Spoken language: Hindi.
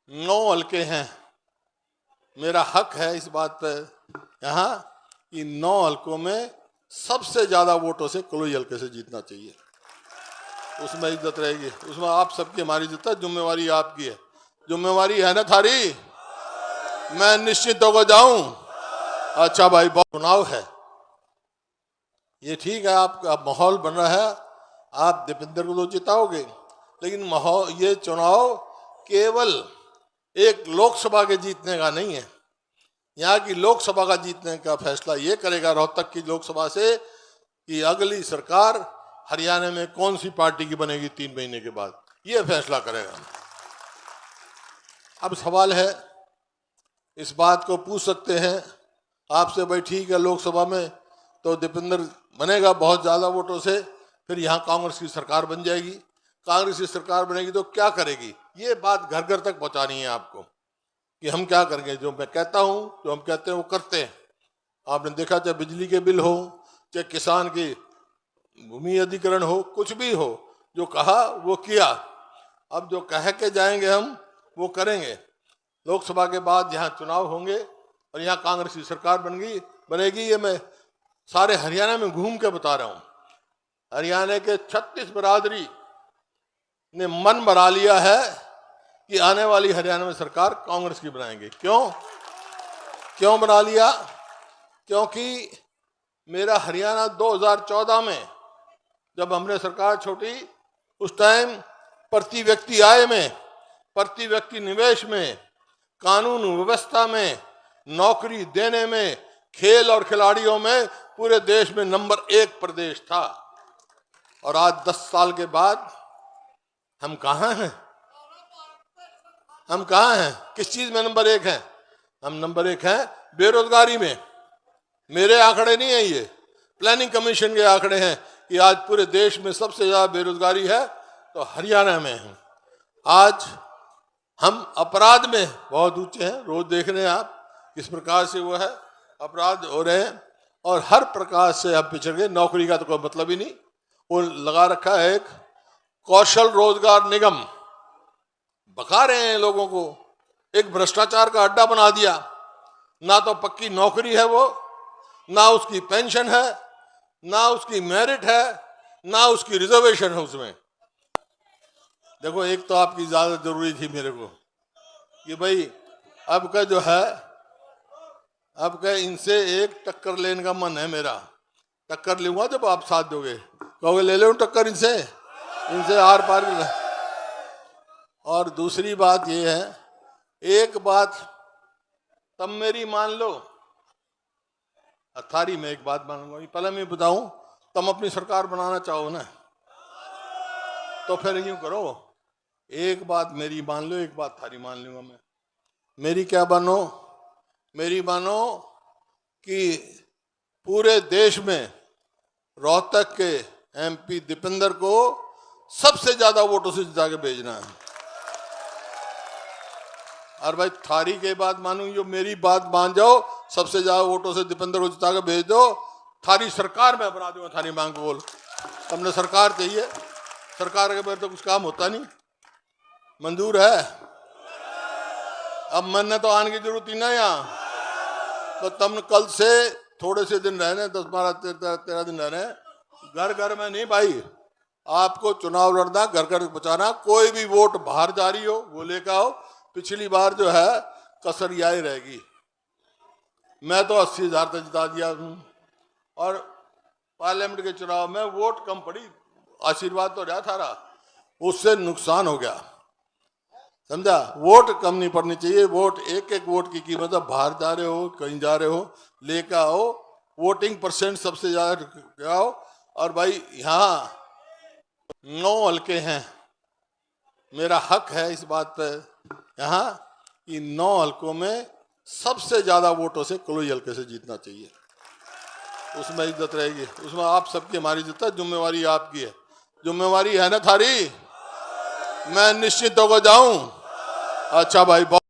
9 हल्के हैं। मेरा हक है इस बात पे यहाँ कि 9 हल्कों में सबसे ज्यादा वोटों से कलोई हल्के से जीतना चाहिए। उसमें इज्जत रहेगी, उसमें आप सबकी हमारी इज्जत है। जिम्मेवारी आपकी है, जिम्मेवारी है ना थारी। मैं निश्चित होकर जाऊं। अच्छा भाई, बहुत चुनाव है, ये ठीक है, आपका माहौल बन रहा है, आप दीपेंद्र को तो जिताओगे, लेकिन माहौल, ये चुनाव केवल एक लोकसभा के जीतने का नहीं है। यहाँ की लोकसभा का जीतने का फैसला ये करेगा रोहतक की लोकसभा से कि अगली सरकार हरियाणा में कौन सी पार्टी की बनेगी 3 महीने के बाद, ये फैसला करेगा। अब सवाल है, इस बात को पूछ सकते हैं आपसे, भाई ठीक है लोकसभा में तो दीपेंद्र बनेगा बहुत ज़्यादा वोटों से, फिर यहाँ कांग्रेस की सरकार बन जाएगी, कांग्रेस की सरकार बनेगी तो क्या करेगी? ये बात घर घर तक पहुँचानी है आपको कि हम क्या करेंगे। जो मैं कहता हूँ, जो हम कहते हैं वो करते हैं। आपने देखा, चाहे बिजली के बिल हो, चाहे किसान की भूमि अधिग्रहण हो, कुछ भी हो, जो कहा वो किया। अब जो कह के जाएंगे हम वो करेंगे। लोकसभा के बाद यहाँ चुनाव होंगे और यहाँ कांग्रेस की सरकार बनेगी, ये मैं सारे हरियाणा में घूम के बता रहा हूँ। हरियाणा के 36 बरादरी ने मन बना लिया है कि आने वाली हरियाणा में सरकार कांग्रेस की बनाएंगे। क्यों बना लिया? क्योंकि मेरा हरियाणा 2014 में जब हमने सरकार छोड़ी, उस टाइम प्रति व्यक्ति आय में, प्रति व्यक्ति निवेश में, कानून व्यवस्था में, नौकरी देने में, खेल और खिलाड़ियों में पूरे देश में नंबर 1 प्रदेश था। और आज 10 साल के बाद हम कहाँ हैं? हम कहाँ हैं? किस चीज में नंबर 1 हैं? हम नंबर 1 हैं बेरोजगारी में। मेरे आंकड़े नहीं है, ये प्लानिंग कमीशन के आंकड़े हैं कि आज पूरे देश में सबसे ज्यादा बेरोजगारी है तो हरियाणा में है। आज हम अपराध में बहुत ऊंचे हैं, रोज देख रहे हैं आप किस प्रकार से वो है, अपराध हो रहे हैं और हर प्रकार से हम पिछड़ गए। नौकरी का तो कोई मतलब ही नहीं। वो लगा रखा है एक कौशल रोजगार निगम, बका रहे हैं लोगों को, एक भ्रष्टाचार का अड्डा बना दिया। ना तो पक्की नौकरी है वो, ना उसकी पेंशन है, ना उसकी मेरिट है, ना उसकी रिजर्वेशन है उसमें। देखो, एक तो आपकी ज्यादा जरूरी थी मेरे को कि भाई अब का जो है, अब का इनसे एक टक्कर लेने का मन है मेरा। टक्कर लूंगा जब आप साथ दोगे, कहोगे ले लो टक्कर इनसे आर पार। और दूसरी बात ये है, एक बात तब मेरी मान लो, थारी में एक बात मानूंगा। पहले मैं बताऊं, तुम अपनी सरकार बनाना चाहो ना तो फिर यूं करो, एक बात मेरी मान लो, एक बात थारी मान लूंगा मैं। मेरी क्या मानो? मेरी मानो कि पूरे देश में रोहतक के MP दीपेंद्र को सबसे ज्यादा वोटों से जिता के भेजना है। और भाई थारी के बात मानू, जो मेरी बात मान जाओ, सबसे ज्यादा वोटों से दीपेंद्र को जिता के भेज दो, थारी सरकार में बना दूंगा। थारी मांग बोल, तुमने सरकार चाहिए, सरकार के बाद तो कुछ काम होता नहीं। मंजूर है? अब मैंने तो आने की जरूरत ही ना यहाँ, तो तुम कल से थोड़े से दिन रहने, 10, 12, 13 दिन रहने, घर घर में नहीं भाई, आपको चुनाव लड़ना, घर घर बचाना। कोई भी वोट बाहर जा रही हो वो लेकर आओ। पिछली बार जो है कसर यही रहेगी। मैं तो 80,000 तक जिता दिया हूँ और पार्लियामेंट के चुनाव में वोट कम पड़ी, आशीर्वाद तो रहा थारा, उससे नुकसान हो गया, समझा? वोट कम नहीं पड़नी चाहिए। वोट, एक एक वोट की कीमत है। बाहर जा रहे हो, कहीं जा रहे हो, लेकर आओ, वोटिंग % सबसे ज्यादा आओ। और भाई यहाँ 9 हल्के हैं। मेरा हक है इस बात पे यहाँ कि 9 हल्कों में सबसे ज्यादा वोटों से कलोई हल्के से जीतना चाहिए। उसमें इज्जत रहेगी, उसमें आप सबकी हमारी इज्जत है। जिम्मेवारी आपकी है, जिम्मेवारी है ना थारी। मैं निश्चित होकर जाऊं। अच्छा भाई, बहुत